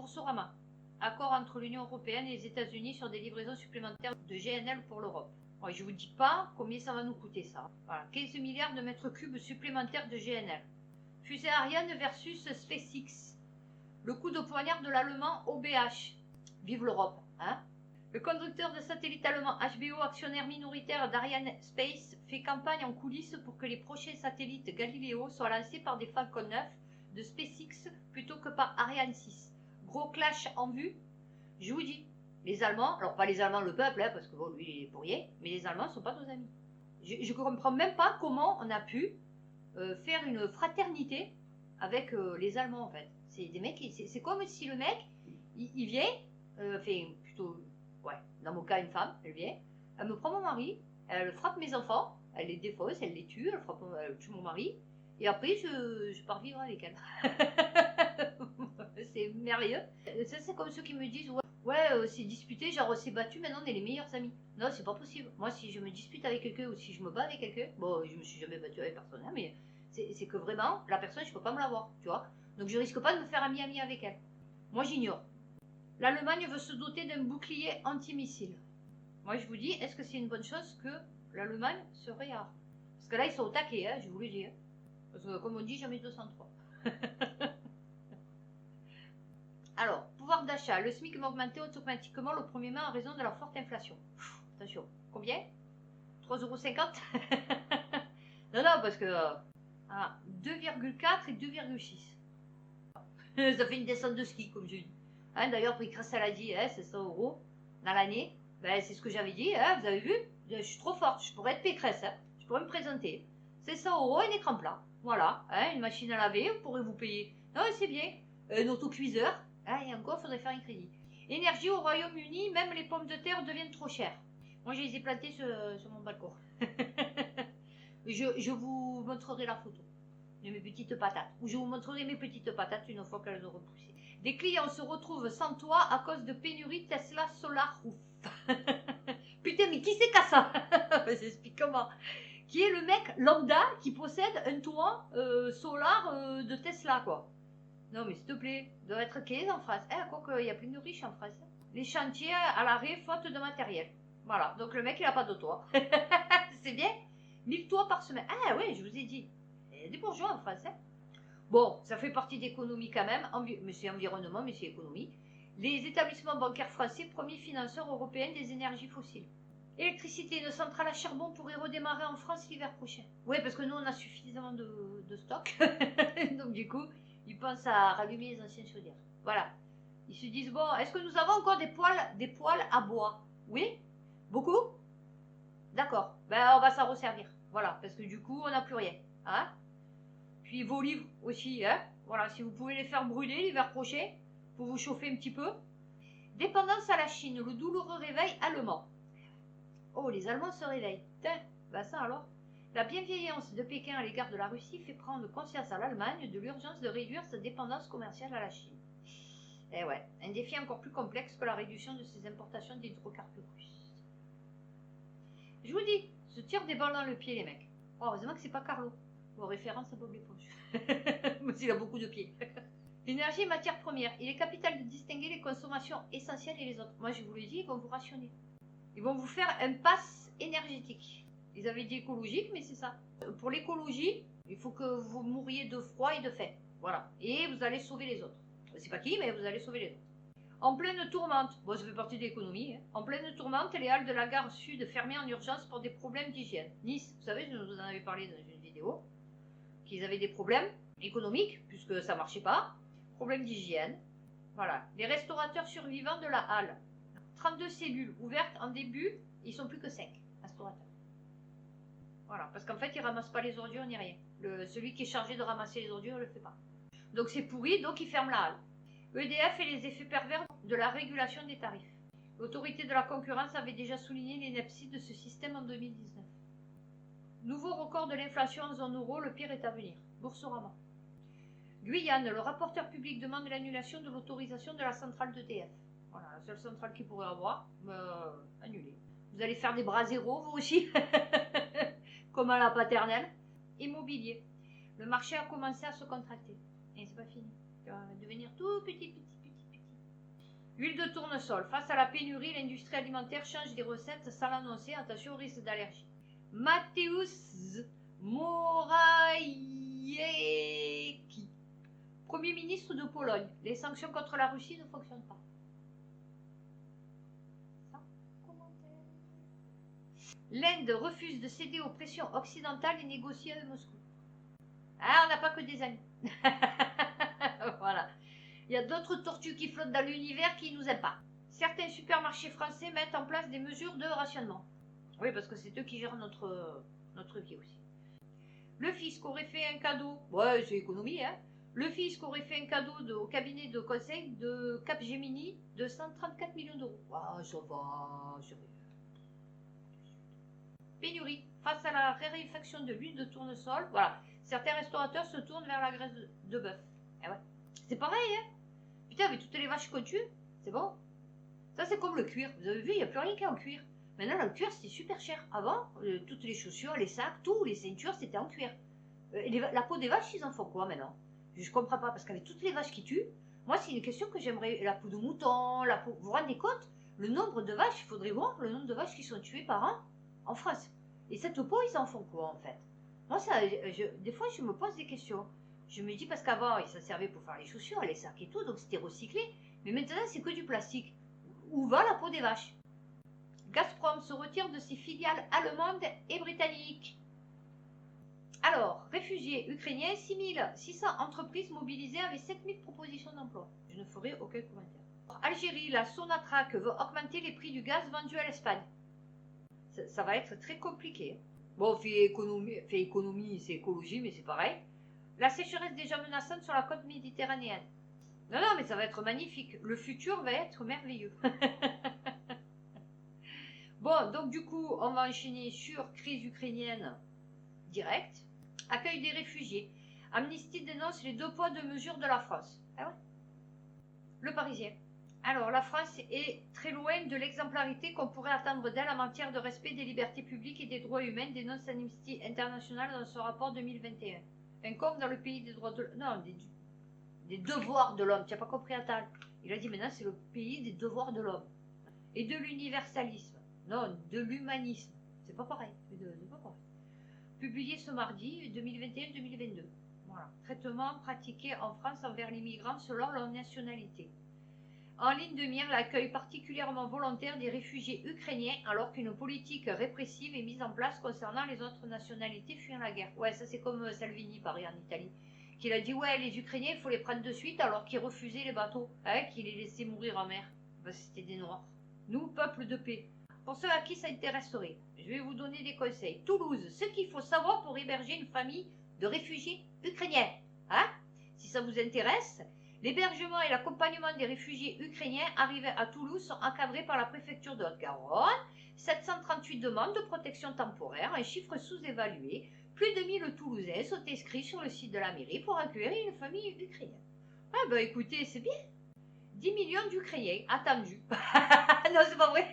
Boursorama. Accord entre l'Union européenne et les États-Unis sur des livraisons supplémentaires de GNL pour l'Europe. Bon, je ne vous dis pas combien ça va nous coûter ça. Voilà, 15 milliards de mètres cubes supplémentaires de GNL. Fusée Ariane versus SpaceX. Le coup de poignard de l'allemand OBH. Vive l'Europe, hein? Le conducteur de satellite allemand HBO, actionnaire minoritaire d'Ariane Space, fait campagne en coulisses pour que les prochains satellites Galileo soient lancés par des Falcon 9 de SpaceX plutôt que par Ariane 6. Gros clash en vue. Je vous dis, les Allemands, alors pas les Allemands, le peuple, hein, parce que bon, lui il est pour rien, mais les Allemands ne sont pas nos amis. Je ne comprends même pas comment on a pu faire une fraternité avec les Allemands en fait. C'est des mecs, c'est comme si le mec, il vient, enfin plutôt, ouais, dans mon cas une femme, elle vient, elle me prend mon mari, elle frappe mes enfants, elle les défausse, elle les tue, elle tue mon mari, et après je pars vivre avec elle. C'est merveilleux. Ça c'est comme ceux qui me disent, ouais, c'est disputé, genre c'est battu, maintenant on est les meilleurs amis. Non, c'est pas possible. Moi, si je me dispute avec quelqu'un ou si je me bats avec quelqu'un, bon, je me suis jamais battue avec personne, hein, mais c'est que vraiment, la personne, je peux pas me la voir, tu vois. Donc je risque pas de me faire ami avec elle. Moi, j'ignore. L'Allemagne veut se doter d'un bouclier antimissile. Moi, je vous dis, est-ce que c'est une bonne chose que l'Allemagne se réarme? Parce que là, ils sont au taquet, hein, je vous le dis. Hein. Parce que, comme on dit, jamais 203. Alors, pouvoir d'achat. Le SMIC va augmenter automatiquement le 1er mai en raison de la forte inflation. Attention, combien 3,50 €. Non, parce que 2,4 et 2,6. Ça fait une descente de ski, comme je dis. Hein, d'ailleurs, Pécresse, elle a dit, hein, c'est 100 € dans l'année. Ben, c'est ce que j'avais dit, hein, vous avez vu? Je suis trop forte, je pourrais être Pécresse, hein, je pourrais me présenter. C'est 100 € un écran plat. Voilà, hein, une machine à laver, vous pourrez vous payer. Non, c'est bien. Un autocuiseur. Hein, et encore, il faudrait faire un crédit. Énergie au Royaume-Uni, même les pommes de terre deviennent trop chères. Moi, je les ai plantées sur mon balcon. je vous montrerai la photo de mes petites patates. Ou je vous montrerai mes petites patates une fois qu'elles auront poussé. Des clients se retrouvent sans toit à cause de pénurie Tesla Solar Roof. Putain, mais qui c'est qu'à ça? J'explique comment. Qui est le mec lambda qui possède un toit solar de Tesla, quoi. Non, mais s'il te plaît, il doit être 15 en France. Eh, quoi qu'il y a plein de riches en France. Les chantiers à l'arrêt, faute de matériel. Voilà, donc le mec, il n'a pas de toit. C'est bien. 1000 toits par semaine. Ah ouais, je vous ai dit. Il y a des bourgeois en France. Hein. Bon, ça fait partie d'économie quand même. Mais c'est environnement, mais c'est économie. Les établissements bancaires français, premiers financeurs européens des énergies fossiles. Électricité, une centrale à charbon pourrait redémarrer en France l'hiver prochain. Oui, parce que nous, on a suffisamment de stock. Donc du coup, ils pensent à rallumer les anciennes chaudières. Voilà. Ils se disent, bon, est-ce que nous avons encore des poêles à bois? Oui? Beaucoup? D'accord. Ben, on va s'en resservir. Voilà, parce que du coup, on n'a plus rien. Hein? Puis vos livres aussi, hein? Voilà, si vous pouvez les faire brûler l'hiver prochain, pour vous chauffer un petit peu. Dépendance à la Chine, le douloureux réveil allemand. Oh, les Allemands se réveillent. Tiens, ben ça alors. La bienveillance de Pékin à l'égard de la Russie fait prendre conscience à l'Allemagne de l'urgence de réduire sa dépendance commerciale à la Chine. Eh ouais, un défi encore plus complexe que la réduction de ses importations d'hydrocarbures russes. Je vous dis, se tirent des balles dans le pied les mecs. Oh, heureusement que c'est pas Carlo. Bon, référence à Bob l'éponge. Mais il a beaucoup de pieds. L'énergie est matière première. Il est capital de distinguer les consommations essentielles et les autres. Moi, je vous l'ai dit, ils vont vous rationner. Ils vont vous faire un pass énergétique. Ils avaient dit écologique, mais c'est ça. Pour l'écologie, il faut que vous mouriez de froid et de faim. Voilà. Et vous allez sauver les autres. Je ne sais pas qui, mais vous allez sauver les autres. En pleine tourmente, bon, ça fait partie de l'économie, hein. En pleine tourmente, les halles de la gare sud fermées en urgence pour des problèmes d'hygiène. Nice, vous savez, je vous en avais parlé dans une vidéo, qu'ils avaient des problèmes économiques, puisque ça ne marchait pas. Problèmes d'hygiène. Voilà. Les restaurateurs survivants de la halle. 32 cellules ouvertes en début, ils sont plus que 5 restaurateurs. Voilà, parce qu'en fait, ils ne ramassent pas les ordures ni rien. Celui qui est chargé de ramasser les ordures ne le fait pas. Donc c'est pourri, donc ils ferment la halle. EDF et les effets pervers de la régulation des tarifs. L'autorité de la concurrence avait déjà souligné l'ineptie de ce système en 2019. Nouveau record de l'inflation en zone euro, le pire est à venir. Boursorama. Guyane, le rapporteur public demande l'annulation de l'autorisation de la centrale d'EDF. Voilà, la seule centrale qu'il pourrait avoir, annulée. Vous allez faire des bras zéro, vous aussi, comme à la paternelle. Immobilier. Le marché a commencé à se contracter. Et c'est pas fini. Ça va devenir tout petit. Huile de tournesol. Face à la pénurie, l'industrie alimentaire change des recettes sans l'annoncer. Attention au risque d'allergie. Mateusz Morawiecki, Premier ministre de Pologne. Les sanctions contre la Russie ne fonctionnent pas. Sans commentaire. L'Inde refuse de céder aux pressions occidentales et négocie avec Moscou. Ah, on n'a pas que des amis. Voilà. Il y a d'autres tortues qui flottent dans l'univers qui nous aiment pas. Certains supermarchés français mettent en place des mesures de rationnement. Oui, parce que c'est eux qui gèrent notre vie aussi. Le fisc aurait fait un cadeau. Ouais, c'est économie, hein. Le fisc aurait fait un cadeau au cabinet de conseil de Capgemini de 134 millions d'euros. Ah, ça va, c'est rien. Pénurie. Face à la raréfaction de l'huile de tournesol, voilà, certains restaurateurs se tournent vers la graisse de bœuf. Eh ouais. C'est pareil, hein. Putain, avec toutes les vaches qu'on tue, c'est bon. Ça, c'est comme le cuir. Vous avez vu, il n'y a plus rien qui est en cuir. Maintenant, le cuir, c'était super cher. Avant, toutes les chaussures, les sacs, tout, les ceintures, c'était en cuir. La peau des vaches, ils en font quoi maintenant? Je comprends pas, parce qu'avec toutes les vaches qui tuent, moi, c'est une question que j'aimerais. La peau de mouton, la peau. Vous vous rendez compte? Le nombre de vaches, il faudrait voir le nombre de vaches qui sont tuées par an en France. Et cette peau, ils en font quoi, en fait? Moi, ça, des fois, je me pose des questions. Je me dis, parce qu'avant, ça servait pour faire les chaussures, les sacs et tout, donc c'était recyclé. Mais maintenant, c'est que du plastique. Où va la peau des vaches? Gazprom se retire de ses filiales allemandes et britanniques. Alors, réfugiés ukrainiens, 6600 entreprises mobilisées avec 7000 propositions d'emploi. Je ne ferai aucun commentaire. Algérie, la Sonatrach veut augmenter les prix du gaz vendu à l'Espagne. Ça va être très compliqué. Bon, fait économie, c'est écologie, mais c'est pareil. La sécheresse déjà menaçante sur la côte méditerranéenne. Non, mais ça va être magnifique. Le futur va être merveilleux. Bon, donc du coup, on va enchaîner sur crise ukrainienne directe. Accueil des réfugiés. Amnesty dénonce les 2 poids 2 mesures de la France. Ah ouais. Le Parisien. Alors, la France est très loin de l'exemplarité qu'on pourrait attendre d'elle en matière de respect des libertés publiques et des droits humains, dénonce Amnesty International dans son rapport 2021. Comme dans le pays des droits de l'homme. Non, des devoirs de l'homme. Tu n'as pas compris, Attal? Il a dit maintenant c'est le pays des devoirs de l'homme. Et de l'universalisme. Non, de l'humanisme. C'est pas pareil. C'est pas pareil. Publié ce mardi 2021-2022. Voilà. Traitement pratiqué en France envers les migrants selon leur nationalité. En ligne de mire, l'accueil particulièrement volontaire des réfugiés ukrainiens alors qu'une politique répressive est mise en place concernant les autres nationalités fuyant la guerre. Ouais, ça c'est comme Salvini, pareil, en Italie, qu'il a dit ouais, les Ukrainiens, il faut les prendre de suite alors qu'ils refusaient les bateaux, hein, qu'ils les laissaient mourir en mer. Parce que c'était des Noirs. Nous, peuple de paix. Pour ceux à qui ça intéresserait, je vais vous donner des conseils. Toulouse, ce qu'il faut savoir pour héberger une famille de réfugiés ukrainiens. Hein? Si ça vous intéresse, l'hébergement et l'accompagnement des réfugiés ukrainiens arrivés à Toulouse sont encadrés par la préfecture de Haute-Garonne. 738 demandes de protection temporaire, un chiffre sous-évalué. Plus de 1000 Toulousains sont inscrits sur le site de la mairie pour accueillir une famille ukrainienne. Ah ben écoutez, c'est bien. 10 millions d'Ukrainiens attendus. Non, c'est pas vrai.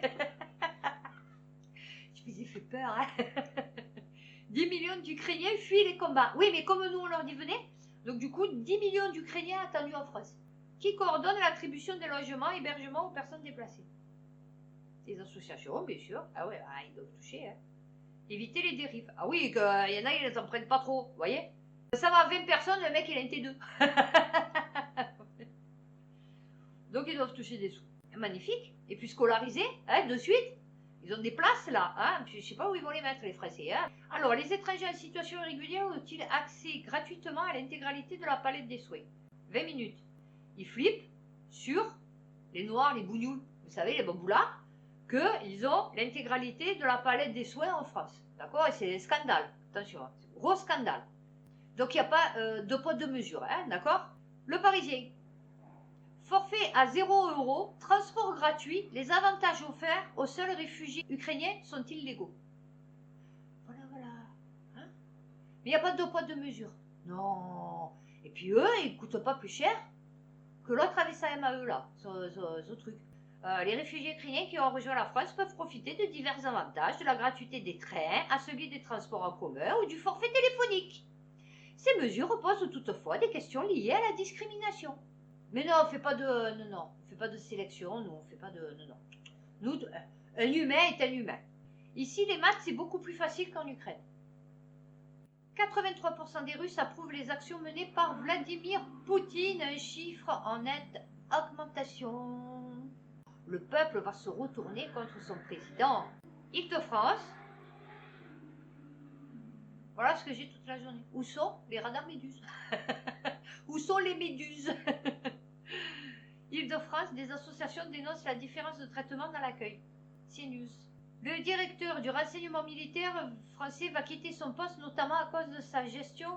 Je vous ai fait peur, hein. 10 millions d'Ukrainiens fuient les combats. Oui, mais comme nous, on leur dit venez. Donc du coup, 10 millions d'Ukrainiens attendus en France. Qui coordonne l'attribution des logements et hébergements aux personnes déplacées? Les associations, bien sûr. Ah ouais, ils doivent toucher. Hein. Éviter les dérives. Ah oui, il y en a, ils les en prennent pas trop, vous voyez? Ça va, 20 personnes, le mec, il a un T2. Donc ils doivent toucher des sous. Magnifique. Et puis scolarisés, hein, de suite. Ils ont des places là, hein. Je ne sais pas où ils vont les mettre, les Français. Hein. Alors, les étrangers en situation irrégulière ont-ils accès gratuitement à l'intégralité de la palette des soins? 20 minutes. Ils flippent sur les noirs, les bougnoules, vous savez, les bamboulas, qu'ils ont l'intégralité de la palette des soins en France. D'accord? Et c'est un scandale. Attention, c'est un gros scandale. Donc, il n'y a pas de poids de mesure, hein, d'accord? Le Parisien. Forfait à 0 €, transport gratuit, les avantages offerts aux seuls réfugiés ukrainiens sont-ils légaux? Voilà. Hein? Mais il n'y a pas de poids de mesure. Non. Et puis eux, ils ne coûtent pas plus cher que l'autre avait sa MAE là, ce truc. Les réfugiés ukrainiens qui ont rejoint la France peuvent profiter de divers avantages, de la gratuité des trains, à celui des transports en commun ou du forfait téléphonique. Ces mesures posent toutefois des questions liées à la discrimination. Mais non, on fait pas de... Non, non, on fait pas de sélection, nous, on fait pas de... Non, non. Nous, un humain est un humain. Ici, les maths, c'est beaucoup plus facile qu'en Ukraine. 83% des Russes approuvent les actions menées par Vladimir Poutine, un chiffre en nette augmentation. Le peuple va se retourner contre son président. Île-de-France. Voilà ce que j'ai toute la journée. Où sont les radars méduses? Où sont les méduses? Île-de-France, des associations dénoncent la différence de traitement dans l'accueil. CNews. Le directeur du renseignement militaire français va quitter son poste, notamment à cause de sa gestion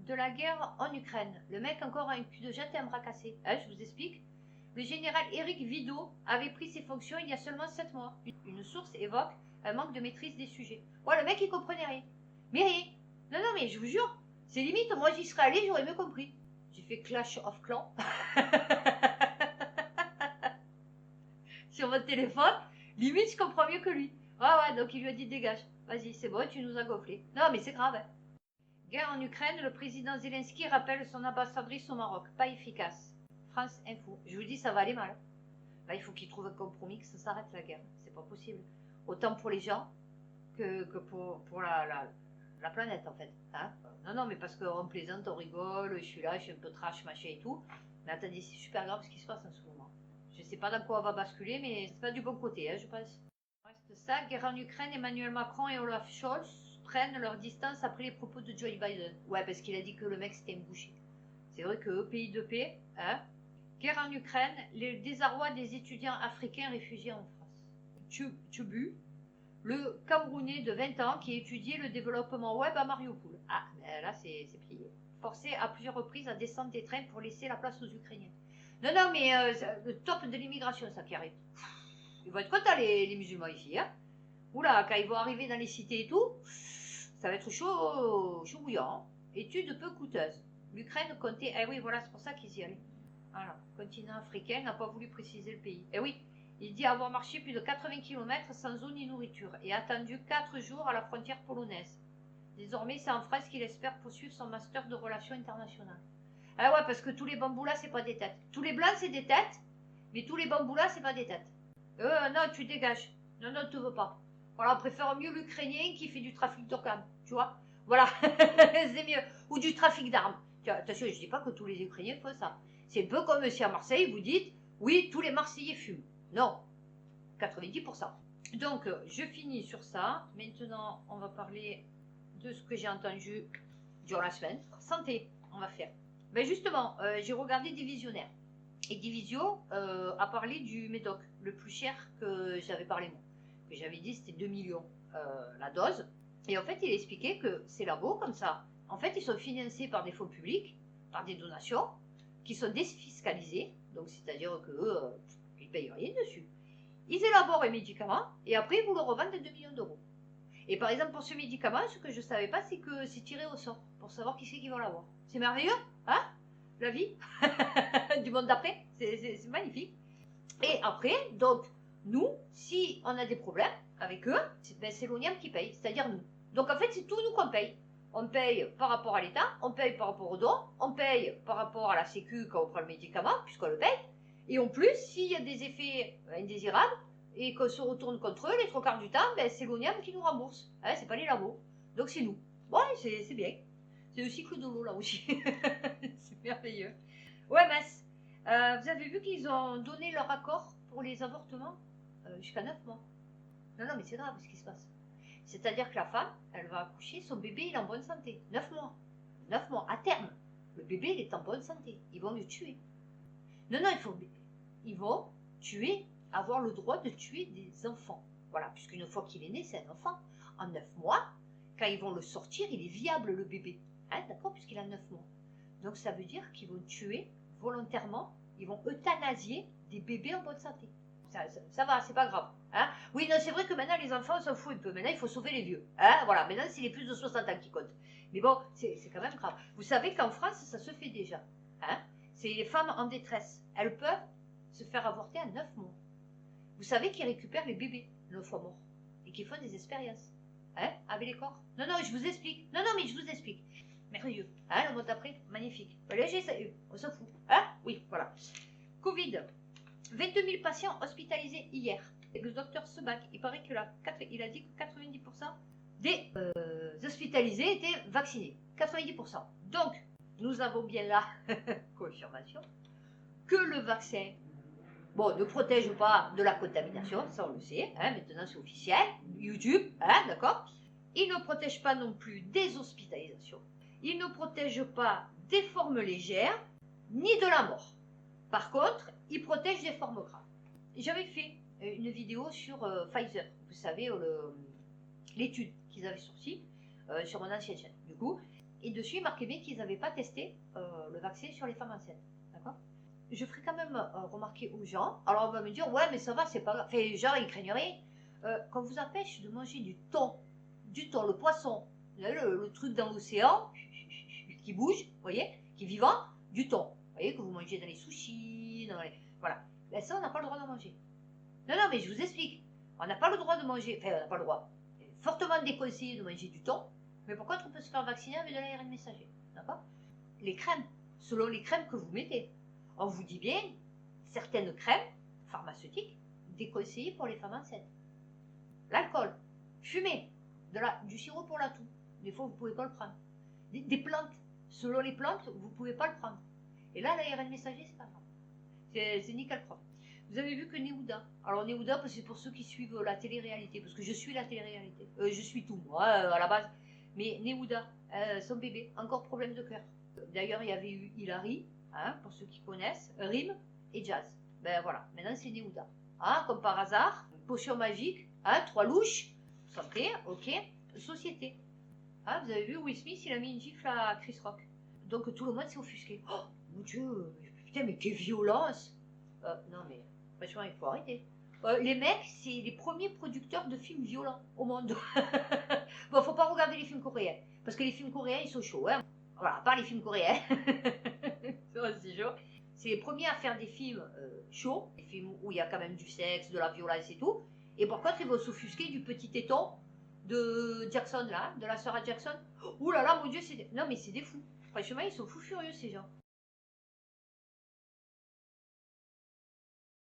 de la guerre en Ukraine. Le mec encore a un cul de jet et un bras cassé. Hein, je vous explique. Le général Éric Vidot avait pris ses fonctions il y a seulement 7 mois. Une source évoque un manque de maîtrise des sujets. Ouais, le mec il comprenait rien. Mais rien. Non, non, mais je vous jure, c'est limite, moi j'y serais allé, j'aurais mieux compris. J'ai fait Clash of Clans sur votre téléphone, limite je comprends mieux que lui. Ouais, donc il lui a dit dégage, vas-y, c'est bon, tu nous as gonflé. Non, mais c'est grave. Hein. Guerre en Ukraine, le président Zelensky rappelle son ambassadrice au Maroc, pas efficace. France Info. Je vous dis, ça va aller mal. Là, il faut qu'il trouve un compromis, que ça s'arrête la guerre. C'est pas possible. Autant pour les gens que pour la planète, en fait. Hein, non, non, mais parce qu'on plaisante, on rigole, je suis là, je suis un peu trash, machin et tout. Mais attendez, c'est super grave ce qui se passe en ce moment. Je sais pas dans quoi on va basculer, mais c'est pas du bon côté, hein, je pense. Reste ça, guerre en Ukraine, Emmanuel Macron et Olaf Scholz prennent leur distance après les propos de Joe Biden. Ouais, parce qu'il a dit que le mec c'était un boucher. C'est vrai que pays de paix, hein. Guerre en Ukraine, le désarroi des étudiants africains réfugiés en France. Tchubu, le Camerounais de 20 ans qui étudiait le développement web à Mariupol. Ah, ben là c'est plié. Forcé à plusieurs reprises à descendre des trains pour laisser la place aux Ukrainiens. Non, non, mais le top de l'immigration, ça qui arrive. Ils vont être contents les musulmans ici. Hein. Oula, quand ils vont arriver dans les cités et tout, ça va être chaud, chaud bouillant. Étude peu coûteuse. L'Ukraine comptait... Eh oui, voilà, c'est pour ça qu'ils y allaient. Voilà, continent africain n'a pas voulu préciser le pays. Eh oui, il dit avoir marché plus de 80 km sans eau ni nourriture et attendu 4 jours à la frontière polonaise. Désormais, c'est en France qu'il espère poursuivre son master de relations internationales. Ah ouais, parce que tous les bambous là, c'est pas des têtes. Tous les blancs, c'est des têtes, mais tous les bambous là, c'est pas des têtes. Non, tu dégages. Non, non, tu veux pas. Voilà, on préfère mieux l'Ukrainien qui fait du trafic d'organes, tu vois. Voilà, c'est mieux. Ou du trafic d'armes. Attention, je dis pas que tous les Ukrainiens font ça. C'est un peu comme si à Marseille, vous dites, oui, tous les Marseillais fument. Non, 90%. Donc, je finis sur ça. Maintenant, on va parler de ce que j'ai entendu durant la semaine. Santé, on va faire. Ben justement, j'ai regardé Divisionnaire. Et Divisio a parlé du Médoc, le plus cher que j'avais parlé moi. Que j'avais dit c'était 2 millions la dose. Et en fait, il expliquait que ces labos comme ça, en fait, ils sont financés par des fonds publics, par des donations, qui sont défiscalisées. Donc, c'est-à-dire qu'eux, ils ne payent rien dessus. Ils élaborent un médicament et après, ils vous le revendent à 2 millions d'euros. Et par exemple, pour ce médicament, ce que je ne savais pas, c'est que c'est tiré au sort pour savoir qui c'est qui va l'avoir. C'est merveilleux, hein? La vie du monde d'après, c'est magnifique. Et après, donc, nous, si on a des problèmes avec eux, c'est l'ONIAM qui paye, c'est-à-dire nous. Donc en fait, c'est tout nous qu'on paye. On paye par rapport à l'État, on paye par rapport aux dons, on paye par rapport à la Sécu quand on prend le médicament, puisqu'on le paye. Et en plus, s'il y a des effets indésirables et qu'on se retourne contre eux, les 3 quarts du temps, c'est l'ONIAM qui nous rembourse. Hein, c'est pas les labos. Donc c'est nous. Bon, c'est bien. C'est le cycle de l'eau là aussi. C'est merveilleux. OMS, vous avez vu qu'ils ont donné leur accord pour les avortements jusqu'à 9 mois. Non, non, mais c'est grave ce qui se passe. C'est-à-dire que la femme, elle va accoucher, son bébé il est en bonne santé. 9 mois. 9 mois, à terme. Le bébé il est en bonne santé. Ils vont le tuer. Non, non, ils vont tuer, avoir le droit de tuer des enfants. Voilà, puisqu'une fois qu'il est né, c'est un enfant. En 9 mois, quand ils vont le sortir, il est viable le bébé. Hein, d'accord, puisqu'il a 9 mois. Donc ça veut dire qu'ils vont tuer volontairement, ils vont euthanasier des bébés en bonne santé. Ça va, c'est pas grave. Hein. Oui, non, c'est vrai que maintenant les enfants, on s'en fout un peu. Maintenant, il faut sauver les vieux. Hein, voilà, maintenant, c'est les plus de 60 ans qui comptent. Mais bon, c'est quand même grave. Vous savez qu'en France, ça se fait déjà. Hein. C'est les femmes en détresse. Elles peuvent se faire avorter à 9 mois. Vous savez qu'ils récupèrent les bébés 9 fois morts et qu'ils font des expériences. Hein, avec les corps. Non, non, je vous explique. Non, non, mais je vous explique. Merveilleux. Hein, le mot après, magnifique. Voilà, j'ai ça eu. On s'en fout. Hein? Oui, voilà. Covid. 22 000 patients hospitalisés hier. Et le docteur Sebag, il paraît qu'il a dit que 90% des hospitalisés étaient vaccinés. 90%. Donc, nous avons bien là confirmation que le vaccin, bon, ne protège pas de la contamination, ça on le sait, hein, maintenant c'est officiel, YouTube, hein, d'accord. Il ne protège pas non plus des hospitalisations. Il ne protège pas des formes légères, ni de la mort. Par contre, il protège des formes graves. J'avais fait une vidéo sur Pfizer, vous savez, l'étude qu'ils avaient sortie sur mon ancienne chaîne, du coup. Et dessus, il marquait bien qu'ils n'avaient pas testé le vaccin sur les femmes enceintes, d'accord. Je ferai quand même remarquer aux gens, alors on va me dire, ouais, mais ça va, c'est pas grave. Enfin, genre, ils craignent rien. Quand vous empêche de manger du thon, le poisson, le truc dans l'océan, qui bouge, vous voyez, qui est vivant, du thon. Vous voyez, que vous mangez dans les sushis, voilà. Ben ça, on n'a pas le droit d'en manger. Non, non, mais je vous explique. On n'a pas le droit de manger, enfin, on n'a pas le droit. Fortement déconseillé de manger du thon, mais par contre, on peut se faire vacciner avec de l'ARN messager. D'accord? Les crèmes, selon les crèmes que vous mettez. On vous dit bien, certaines crèmes pharmaceutiques déconseillées pour les femmes enceintes. L'alcool, fumer, du sirop pour la toux. Des fois, vous ne pouvez pas le prendre. Des plantes, selon les plantes, vous ne pouvez pas le prendre. Et là, l'ARN messager, c'est pas grave. C'est nickel propre. Vous avez vu que Néouda, alors Néouda, c'est pour ceux qui suivent la télé-réalité, parce que je suis la télé-réalité. Je suis tout, moi, à la base. Mais Néouda, son bébé, encore problème de cœur. D'ailleurs, il y avait eu Hilary, hein, pour ceux qui connaissent, Rim et Jazz. Ben voilà, maintenant c'est Néouda. Hein, comme par hasard, potion magique, hein, 3 louches, santé, ok, société. Hein, vous avez vu, Will Smith, il a mis une gifle à Chris Rock. Donc tout le monde s'est offusqué. Oh, mon Dieu, putain, mais quelle violence! Non, mais franchement, il faut arrêter. Les mecs, c'est les premiers producteurs de films violents au monde. Bon, faut pas regarder les films coréens. Parce que les films coréens, ils sont chauds. Hein. Voilà, pas les films coréens. C'est aussi chaud. C'est les premiers à faire des films chauds. Des films où il y a quand même du sexe, de la violence et tout. Et par contre, ils vont s'offusquer du petit téton de Jackson, là, de la sœur à Jackson. Ouh là là, mon Dieu, c'est... Non, mais c'est des fous. Franchement, ils sont fous furieux, ces gens.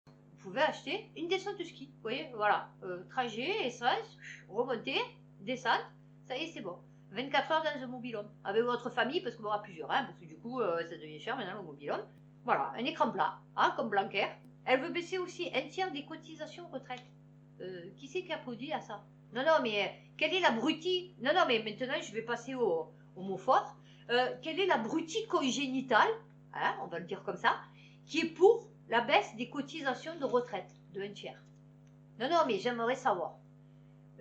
Vous pouvez acheter une descente de ski. Vous voyez, voilà. Trajet, essence, remontée, descente. Ça y est, c'est bon. 24 heures dans un mobil-home. Avec votre famille, parce qu'on aura plusieurs, hein, parce que du coup, ça devient cher maintenant, le mobil-home. Voilà, un écran plat, hein, comme Blanquer. Elle veut baisser aussi un tiers des cotisations retraite. Qui c'est qui applaudit à ça? Non, non, mais quelle est l'abruti? Non, non, mais maintenant, je vais passer au mot fort. Quelle est l'abruti congénitale, hein, on va le dire comme ça, qui est pour la baisse des cotisations de retraite de un tiers? Non, non, mais j'aimerais savoir.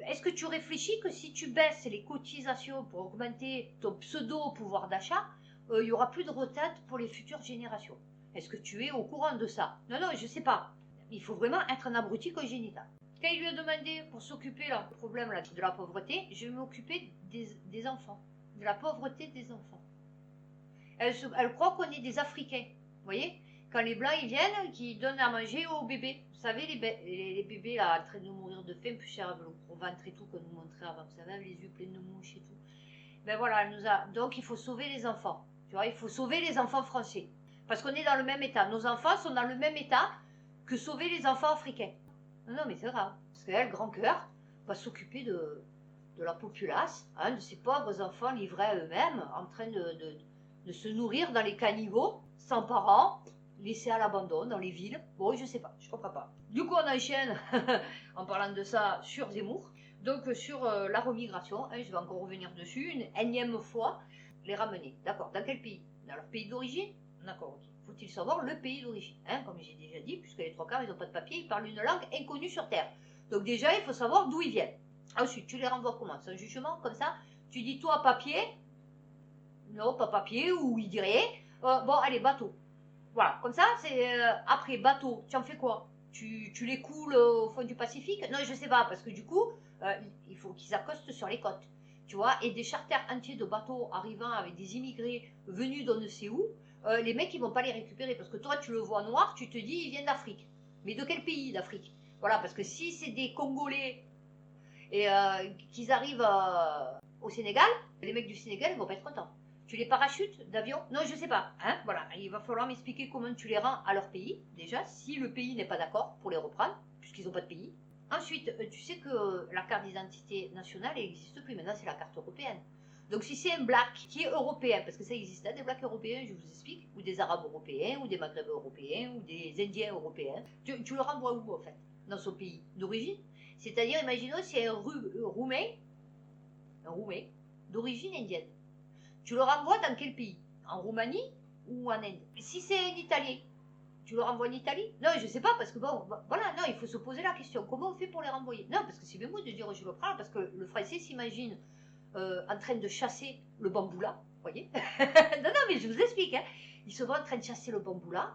Est-ce que tu réfléchis que si tu baisses les cotisations pour augmenter ton pseudo pouvoir d'achat, il n'y aura plus de retraite pour les futures générations? Est-ce que tu es au courant de ça? Non, non, je ne sais pas. Il faut vraiment être un abruti congénital. Quand il lui a demandé pour s'occuper du problème là, de la pauvreté, je vais m'occuper des enfants, de la pauvreté des enfants. Elle croit qu'on est des Africains, vous voyez? Quand les Blancs ils viennent, qui donnent à manger aux bébés. Vous savez, les bébés là, en train de mourir de faim, plus cher avec le gros ventre et tout, qu'on nous montrait avant, vous savez, les yeux pleins de mouches et tout. Ben voilà, donc il faut sauver les enfants. Tu vois, il faut sauver les enfants français. Parce qu'on est dans le même état. Nos enfants sont dans le même état que sauver les enfants africains. Non, non, mais c'est grave. Parce qu'elle, grand cœur, va s'occuper de la populace, hein, de ces pauvres enfants livrés à eux-mêmes, en train de se nourrir dans les caniveaux, sans parents, laissés à l'abandon dans les villes. Bon, je sais pas, je comprends pas. Du coup, on enchaîne, en parlant de ça, sur Zemmour. Donc, sur la remigration, hein, je vais encore revenir dessus, une énième fois, les ramener. D'accord, dans quel pays? Dans leur pays d'origine? D'accord, ok. Faut-il savoir le pays d'origine, hein, comme j'ai déjà dit, puisque les 3 quarts, ils n'ont pas de papier, ils parlent une langue inconnue sur Terre. Donc déjà, il faut savoir d'où ils viennent. Ensuite, tu les renvoies comment? Sans jugement, comme ça. Tu dis, toi, papier. Non, pas papier, ou il dit rien. Bon, allez, bateau. Voilà, comme ça, c'est après, bateau, tu en fais quoi? Tu les coules au fond du Pacifique? Non, je sais pas, parce que du coup, il faut qu'ils accostent sur les côtes. Tu vois, et des charters entiers de bateaux arrivant avec des immigrés venus d'on ne sait où, les mecs, ils vont pas les récupérer. Parce que toi, tu le vois noir, tu te dis, ils viennent d'Afrique. Mais de quel pays d'Afrique? Voilà, parce que si c'est des Congolais et qu'ils arrivent au Sénégal, les mecs du Sénégal, ils vont pas être contents. Tu les parachutes d'avion? Non, je sais pas. Hein, voilà, il va falloir m'expliquer comment tu les rends à leur pays, déjà, si le pays n'est pas d'accord pour les reprendre, puisqu'ils n'ont pas de pays. Ensuite, tu sais que la carte d'identité nationale n'existe plus, maintenant c'est la carte européenne. Donc si c'est un black qui est européen, parce que ça existe, hein, des blacks européens, je vous explique, ou des arabes européens, ou des maghrébins européens, ou des indiens européens, tu le renvoies où en fait? Dans son pays d'origine? C'est-à-dire, imaginons c'est un roumain d'origine indienne. Tu le renvoies dans quel pays? En Roumanie ou en Inde? Si c'est un Italien, tu le renvoies en Italie? Non, je sais pas, parce que bon, voilà, non, il faut se poser la question. Comment on fait pour les renvoyer? Non, parce que c'est bien beau de dire je le prends, parce que le français s'imagine en train de chasser le bamboula, vous voyez? Non, non, mais je vous explique, hein. Ils se voient en train de chasser le bamboula,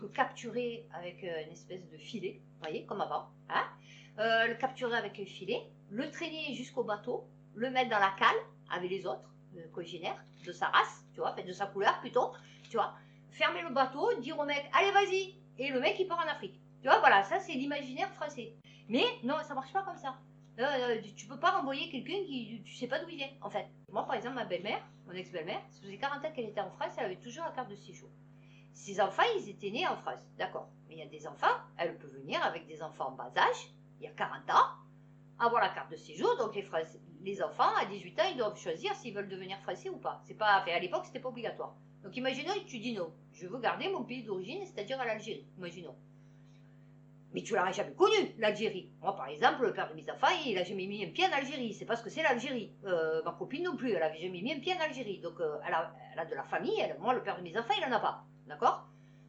le capturer avec une espèce de filet, vous voyez, comme avant, hein, le capturer avec un filet, le traîner jusqu'au bateau, le mettre dans la cale avec les autres congénères de sa race, tu vois, de sa couleur plutôt, tu vois, fermer le bateau, dire au mec, allez vas-y, et le mec il part en Afrique. Tu vois, voilà, ça c'est l'imaginaire français. Mais non, ça marche pas comme ça. Tu peux pas renvoyer quelqu'un qui, tu sais pas d'où il est, en fait. Moi, par exemple, ma belle-mère, mon ex-belle-mère, ça faisait 40 ans qu'elle était en France, elle avait toujours la carte de séjour. Ses enfants, ils étaient nés en France, d'accord. Mais il y a des enfants, elle peut venir avec des enfants en bas âge, il y a 40 ans, avoir la carte de séjour, donc les enfants, à 18 ans, ils doivent choisir s'ils veulent devenir français ou pas. C'est pas, enfin, à l'époque, c'était pas obligatoire. Donc imaginons que tu dis non, je veux garder mon pays d'origine, c'est-à-dire à l'Algérie, imaginons. Mais tu l'aurais jamais connu, l'Algérie. Moi, par exemple, le père de mes enfants, il a jamais mis un pied en Algérie. C'est pas ce que c'est l'Algérie. Ma copine non plus, elle avait jamais mis un pied en Algérie. Donc, elle a de la famille. Moi, le père de mes enfants, il en a pas. D'accord?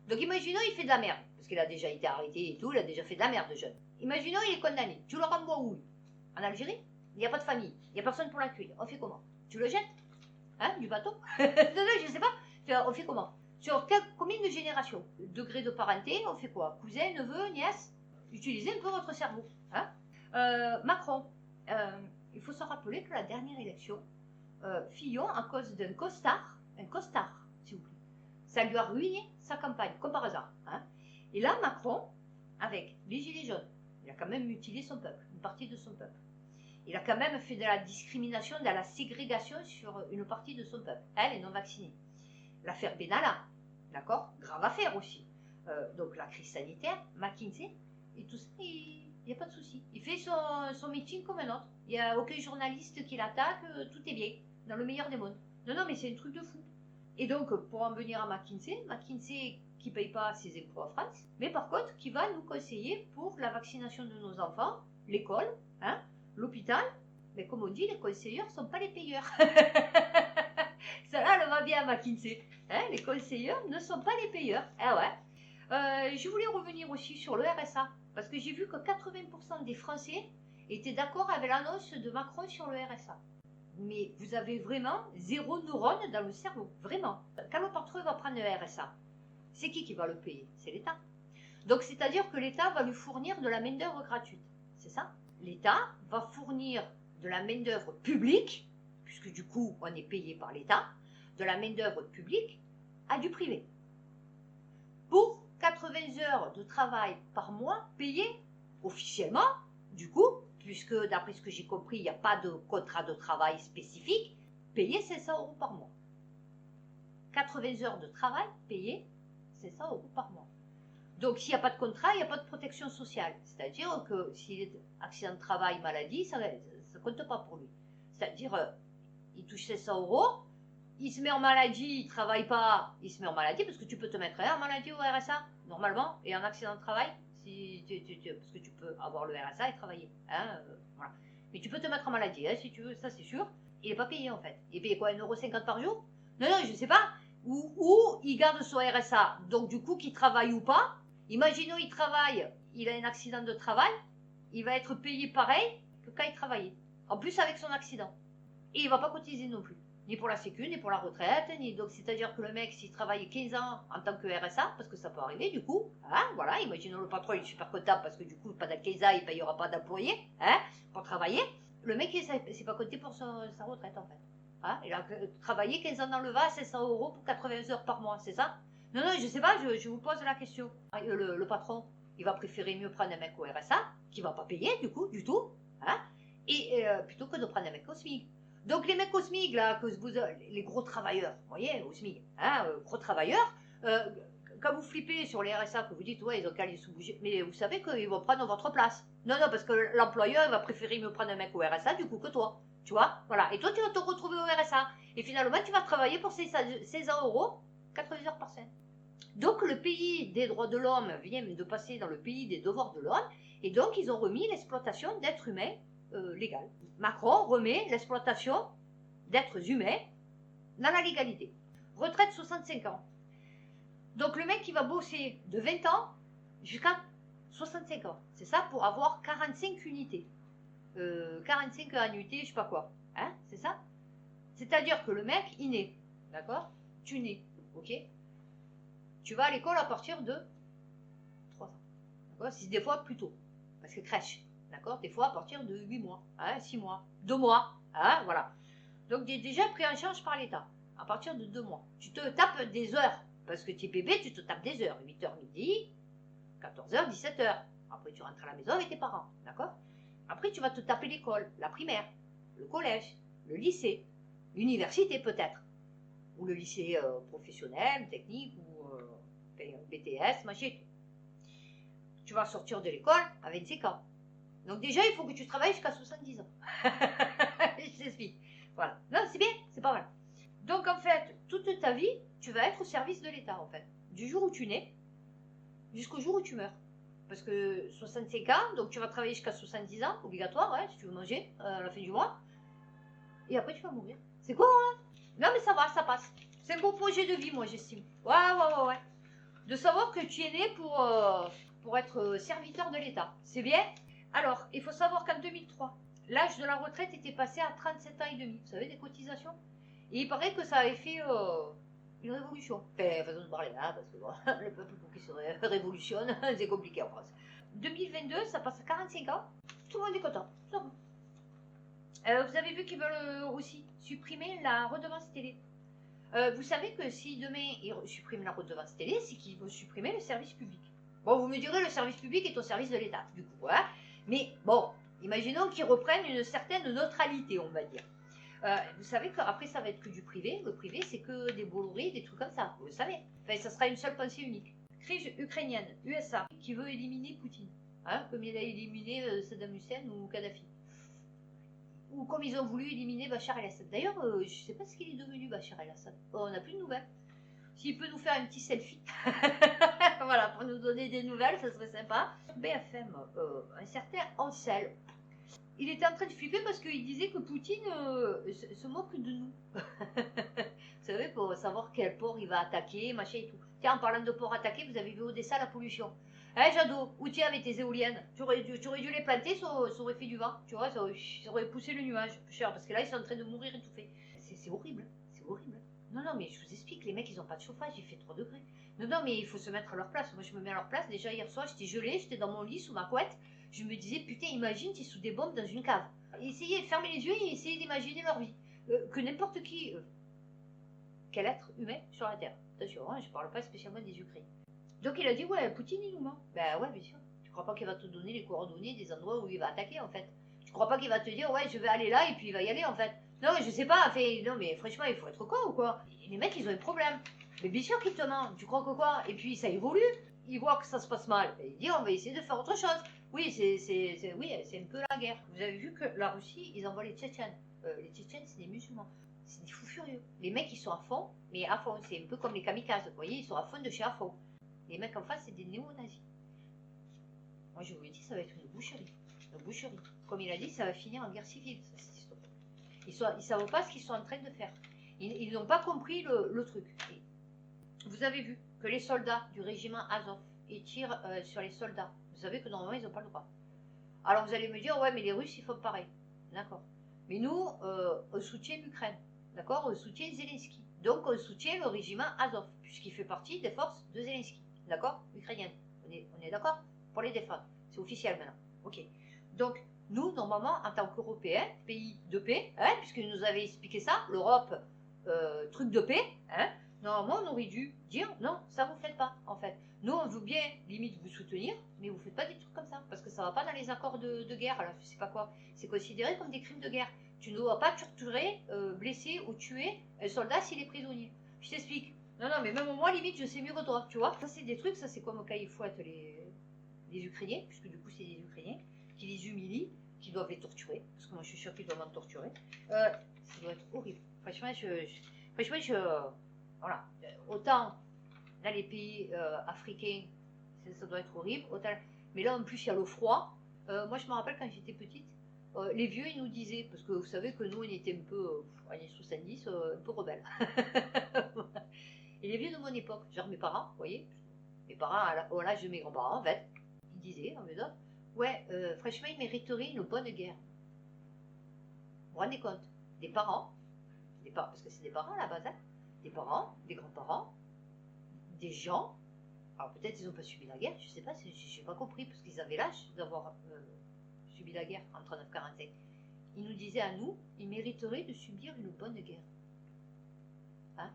Donc, imaginons, il fait de la merde. Parce qu'il a déjà été arrêté et tout, il a déjà fait de la merde de jeune. Imaginons, il est condamné. Tu le renvoies où? En Algérie? Il n'y a pas de famille. Il n'y a personne pour l'accueillir. On fait comment? Tu le jettes? Hein? Du bateau? Non, non, je sais pas. On fait comment? Sur combien de générations? Degré de parenté, on fait quoi? Cousin, neveu, nièce? Utilisez un peu votre cerveau. Hein. Macron, il faut se rappeler que la dernière élection, Fillon, à cause d'un costard, s'il vous plaît, ça lui a ruiné sa campagne, comme par hasard. Hein. Et là, Macron, avec les Gilets jaunes, il a quand même mutilé son peuple, une partie de son peuple. Il a quand même fait de la discrimination, de la ségrégation sur une partie de son peuple, les non vaccinés. L'affaire Benalla, d'accord? Grave affaire aussi. Donc la crise sanitaire, McKinsey, et tout ça, il n'y a pas de souci. Il fait son meeting comme un autre. Il n'y a aucun journaliste qui l'attaque, tout est bien, dans le meilleur des mondes. Non, non, mais c'est un truc de fou. Et donc, pour en venir à McKinsey qui ne paye pas ses impôts en France, mais par contre, qui va nous conseiller pour la vaccination de nos enfants, l'école, hein, l'hôpital. Mais comme on dit, les conseilleurs ne sont pas les payeurs. Celle-là, elle va bien à McKinsey. Hein, les conseilleurs ne sont pas les payeurs. Ah ouais. Je voulais revenir aussi sur le RSA, parce que j'ai vu que 80% des Français étaient d'accord avec l'annonce de Macron sur le RSA. Mais vous avez vraiment 0 neurone dans le cerveau, vraiment. Quand le patron va prendre le RSA, c'est qui va le payer? C'est l'État. Donc c'est-à-dire que l'État va lui fournir de la main-d'œuvre gratuite, c'est ça? L'État va fournir de la main-d'œuvre publique, puisque du coup on est payé par l'État, de la main-d'œuvre publique à du privé. Pour 80 heures de travail par mois payées officiellement, du coup, puisque d'après ce que j'ai compris, il n'y a pas de contrat de travail spécifique, payé 500 € par mois. 80 heures de travail payées 500 € par mois. Donc s'il n'y a pas de contrat, il n'y a pas de protection sociale. C'est-à-dire que s'il est accident de travail, maladie, ça ne compte pas pour lui. C'est-à-dire, il touche 500 €, il se met en maladie, il ne travaille pas, il se met en maladie, parce que tu peux te mettre en maladie au RSA, normalement, et en accident de travail, parce que tu peux avoir le RSA et travailler. Hein, voilà. Mais tu peux te mettre en maladie, hein, si tu veux, ça c'est sûr. Il n'est pas payé en fait. Il est payé quoi, 1,50 € par jour? Non, non, je ne sais pas. Ou il garde son RSA, donc du coup, qu'il travaille ou pas. Imaginons il travaille, il a un accident de travail, il va être payé pareil que quand il travaillait. En plus avec son accident. Et il ne va pas cotiser non plus. Ni pour la sécu, ni pour la retraite, ni... Donc c'est-à-dire que le mec, s'il travaille 15 ans en tant que RSA, parce que ça peut arriver du coup, hein, voilà, imaginons le patron, il est super comptable parce que du coup, pendant 15 ans, il ne payera pas d'employé, hein, pour travailler. Le mec, c'est pas compté pour sa retraite en fait. Hein, il a travaillé 15 ans dans le VA, 500 € pour 80 heures par mois, c'est ça? Non, non, je sais pas, je vous pose la question. Le patron, il va préférer mieux prendre un mec au RSA, qui ne va pas payer du coup, du tout, hein, et plutôt que de prendre un mec au SMIC. Donc les mecs au SMIC, là, les gros travailleurs, vous voyez, au SMIC, hein, gros travailleurs, quand vous flippez sur les RSA, que vous dites, ouais, ils ont qu'à les sous-bouger, mais vous savez qu'ils vont prendre votre place. Non, non, parce que l'employeur va préférer me prendre un mec au RSA du coup que toi. Tu vois, voilà. Et toi, tu vas te retrouver au RSA. Et finalement, tu vas travailler pour 16 €, 80 heures par semaine. Donc, le pays des droits de l'homme vient de passer dans le pays des devoirs de l'homme. Et donc, ils ont remis l'exploitation d'êtres humains légale. Macron remet l'exploitation d'êtres humains dans la légalité. Retraite 65 ans. Donc, le mec qui va bosser de 20 ans jusqu'à 65 ans. C'est ça pour avoir 45 unités. 45 annuités, je sais pas quoi. Hein, c'est ça? C'est-à-dire que le mec, il naît. D'accord? Tu nais. Ok? Tu vas à l'école à partir de 3 ans. D'accord? Si des fois plus tôt. Parce que crèche. D'accord? Des fois à partir de 8 mois. Hein, 6 mois. 2 mois. Hein, voilà. Donc déjà pris en charge par l'État. À partir de 2 mois. Tu te tapes des heures. Parce que tu es bébé, tu te tapes des heures. 8h midi, 14h, 17h. Après, tu rentres à la maison avec tes parents. D'accord? Après, tu vas te taper l'école, la primaire, le collège, le lycée, l'université peut-être. Ou le lycée professionnel, technique, ou BTS, machin. Tu vas sortir de l'école à 25 ans. Donc déjà, il faut que tu travailles jusqu'à 70 ans. Je t'explique. Voilà. Non, c'est bien, c'est pas mal. Donc en fait, toute ta vie, tu vas être au service de l'État, en fait. Du jour où tu nais, jusqu'au jour où tu meurs. Parce que 65 ans, donc tu vas travailler jusqu'à 70 ans, obligatoire, ouais, si tu veux manger à la fin du mois. Et après, tu vas mourir. C'est quoi, hein? Non, mais ça va, ça passe. C'est un beau projet de vie, moi, j'estime. Ouais. De savoir que tu es né pour être serviteur de l'État. C'est bien. Alors, il faut savoir qu'en 2003, l'âge de la retraite était passé à 37 ans et demi. Vous savez, des cotisations. Et il paraît que ça avait fait une révolution. Enfin, façon de parler, hein, parce que bon, le peuple pour qu'il se révolutionne, c'est compliqué en France. 2022, ça passe à 45 ans. Tout le monde est content. Vous avez vu qu'ils veulent aussi supprimer la redevance télé. Vous savez que si demain ils suppriment la redevance télé, c'est qu'ils vont supprimer le service public. Bon, vous me direz, le service public est au service de l'État, du coup. Hein, mais bon, imaginons qu'ils reprennent une certaine neutralité, on va dire. Vous savez qu'après, ça va être que du privé. Le privé, c'est que des Bolloré, des trucs comme ça. Vous le savez. Enfin, ça sera une seule pensée unique. Crise ukrainienne, USA, qui veut éliminer Poutine. Hein, comme il a éliminé Saddam Hussein ou Kadhafi. Ou comme ils ont voulu éliminer Bachar el-Assad. D'ailleurs, je ne sais pas ce qu'il est devenu, Bachar el-Assad. Oh, on n'a plus de nouvelles. S'il peut nous faire un petit selfie, voilà, pour nous donner des nouvelles, ça serait sympa. BFM, un certain Ansel, il était en train de flipper parce qu'il disait que Poutine se moque de nous. Vous savez, pour savoir quel port il va attaquer, machin et tout. Tiens, en parlant de port attaqué, vous avez vu Odessa, la pollution. Hein, Jadot, où tu es avec tes éoliennes? Tu aurais dû les planter, ça aurait fait du vent. Tu vois, ça aurait poussé le nuage plus cher. Parce que là, ils sont en train de mourir étouffés. C'est horrible. C'est horrible. Non, non, mais je vous explique, les mecs, ils n'ont pas de chauffage, il fait 3 degrés. Non, non, mais il faut se mettre à leur place. Moi, je me mets à leur place. Déjà, hier soir, j'étais gelée, j'étais dans mon lit, sous ma couette. Je me disais, putain, imagine, tu es sous des bombes dans une cave. Essayez de fermer les yeux et essayez d'imaginer leur vie. Que n'importe qui, quel être humain sur la Terre. Attention, hein, je parle pas spécialement des Ukrainiens. Donc il a dit, ouais, Poutine, il nous ment. Ben ouais, bien sûr. Tu crois pas qu'il va te donner les coordonnées des endroits où il va attaquer, en fait. Tu crois pas qu'il va te dire, ouais, je vais aller là, et puis il va y aller, en fait. Non, mais je sais pas, non, mais franchement, il faut être con ou quoi? Les mecs, ils ont un problème. Mais bien sûr qu'ils te mentent. Tu crois que quoi? Et puis ça évolue. Ils voient que ça se passe mal. Et ils disent, on va essayer de faire autre chose. Oui, c'est un peu la guerre. Vous avez vu que la Russie, ils envoient les Tchétchènes. Les Tchétchènes, c'est des musulmans. C'est des fous furieux. Les mecs, ils sont à fond, mais à fond. C'est un peu comme les kamikazes. Vous voyez, ils sont à fond de chez à fond. Les mecs en face, c'est des néo-nazis. Moi, je vous le dis, ça va être une boucherie. Une boucherie. Comme il a dit, ça va finir en guerre civile, cette histoire. Ils ne savent pas ce qu'ils sont en train de faire. Ils n'ont pas compris le truc. Et vous avez vu que les soldats du régiment Azov, ils tirent sur les soldats. Vous savez que normalement, ils n'ont pas le droit. Alors, vous allez me dire, ouais, mais les Russes, ils font pareil. D'accord. Mais nous, on soutient l'Ukraine. D'accord. On soutient Zelensky. Donc, on soutient le régiment Azov, puisqu'il fait partie des forces de Zelensky. D'accord? Ukrainienne. On est d'accord? Pour les défendre. C'est officiel maintenant. Ok. Donc, nous, normalement, en tant qu'Européens, pays de paix, hein, puisqu'ils nous avaient expliqué ça, l'Europe, truc de paix, hein, normalement, on aurait dû dire, non, ça vous faites pas, en fait. Nous, on veut bien, limite, vous soutenir, mais vous faites pas des trucs comme ça, parce que ça va pas dans les accords de guerre, alors je sais pas quoi. C'est considéré comme des crimes de guerre. Tu ne dois pas torturer, blesser ou tuer un soldat s'il est prisonnier. Je t'explique. Non, non, mais même moi, limite, je sais mieux que toi, tu vois. Ça, c'est des trucs, ça, c'est comme quand ils fouettent les Ukrainiens, puisque du coup, c'est des Ukrainiens, qui les humilient, qui doivent les torturer, parce que moi, je suis sûre qu'ils doivent en torturer. Ça doit être horrible. Franchement, voilà. Autant dans les pays africains, ça doit être horrible. Autant, mais là, en plus, il y a le froid. Moi, je me rappelle quand j'étais petite, les vieux, ils nous disaient, parce que vous savez que nous, on était un peu, années 70, un peu rebelles. Et les vieux de mon époque, genre mes parents, vous voyez, mes parents à l'âge de mes grands-parents, en fait, ils disaient, en fait, ouais, franchement, ils mériteraient une bonne guerre. Vous vous rendez compte? Des parents, parce que c'est des parents à la base, hein, des parents, des grands-parents, des gens, alors peut-être ils n'ont pas subi la guerre, je sais pas, je n'ai pas compris, parce qu'ils avaient l'âge d'avoir subi la guerre en 39-45. Ils nous disaient à nous, ils mériteraient de subir une bonne guerre. Hein?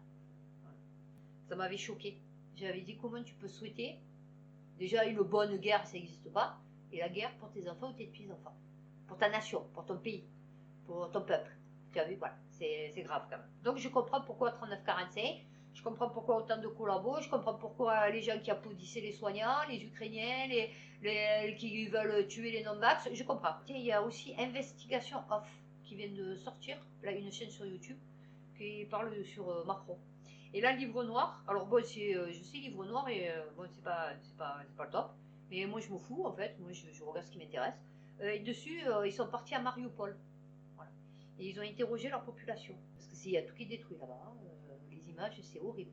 Ça m'avait choqué. J'avais dit, comment tu peux souhaiter? Déjà, une bonne guerre, ça n'existe pas. Et la guerre pour tes enfants ou tes petits-enfants. Pour ta nation, pour ton pays, pour ton peuple. Tu as vu, voilà, c'est grave quand même. Donc je comprends pourquoi 39-45. Je comprends pourquoi autant de collabos. Je comprends pourquoi les gens qui applaudissaient les soignants, les Ukrainiens, qui veulent tuer les non-vax. Je comprends. Tiens, il y a aussi Investigation Off qui vient de sortir. Là, une chaîne sur YouTube qui parle sur Macron. Et là, livre noir, alors bon, je sais livre noir et bon, c'est pas le top, mais moi je m'en fous en fait, moi je regarde ce qui m'intéresse. Et dessus, ils sont partis à Mariupol, voilà. Et ils ont interrogé leur population, parce que il y a tout qui est détruit là-bas, hein. Les images, c'est horrible.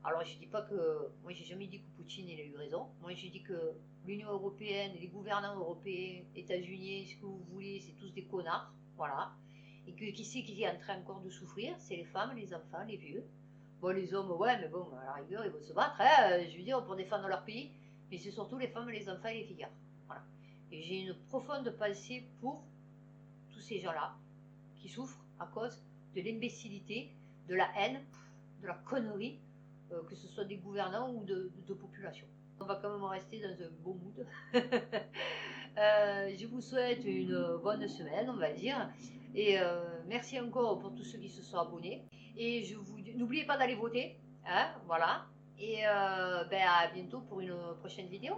Alors je dis pas que, moi j'ai jamais dit que Poutine il a eu raison, moi j'ai dit que l'Union Européenne, les gouvernants européens, États-Unis, ce que vous voulez, c'est tous des connards, voilà. Et que qui c'est qui est en train encore de souffrir, c'est les femmes, les enfants, les vieux. Bon, les hommes, ouais, mais bon, à la rigueur, ils vont se battre, hein, je veux dire, pour défendre leur pays. Mais c'est surtout les femmes, les enfants et les filles. Voilà. Et j'ai une profonde pensée pour tous ces gens-là qui souffrent à cause de l'imbécilité, de la haine, de la connerie, que ce soit des gouvernants ou de population. On va quand même rester dans un bon mood. Je vous souhaite une bonne semaine, on va dire. Et merci encore pour tous ceux qui se sont abonnés. Et je vous n'oubliez pas d'aller voter, hein, voilà. Et ben à bientôt pour une prochaine vidéo.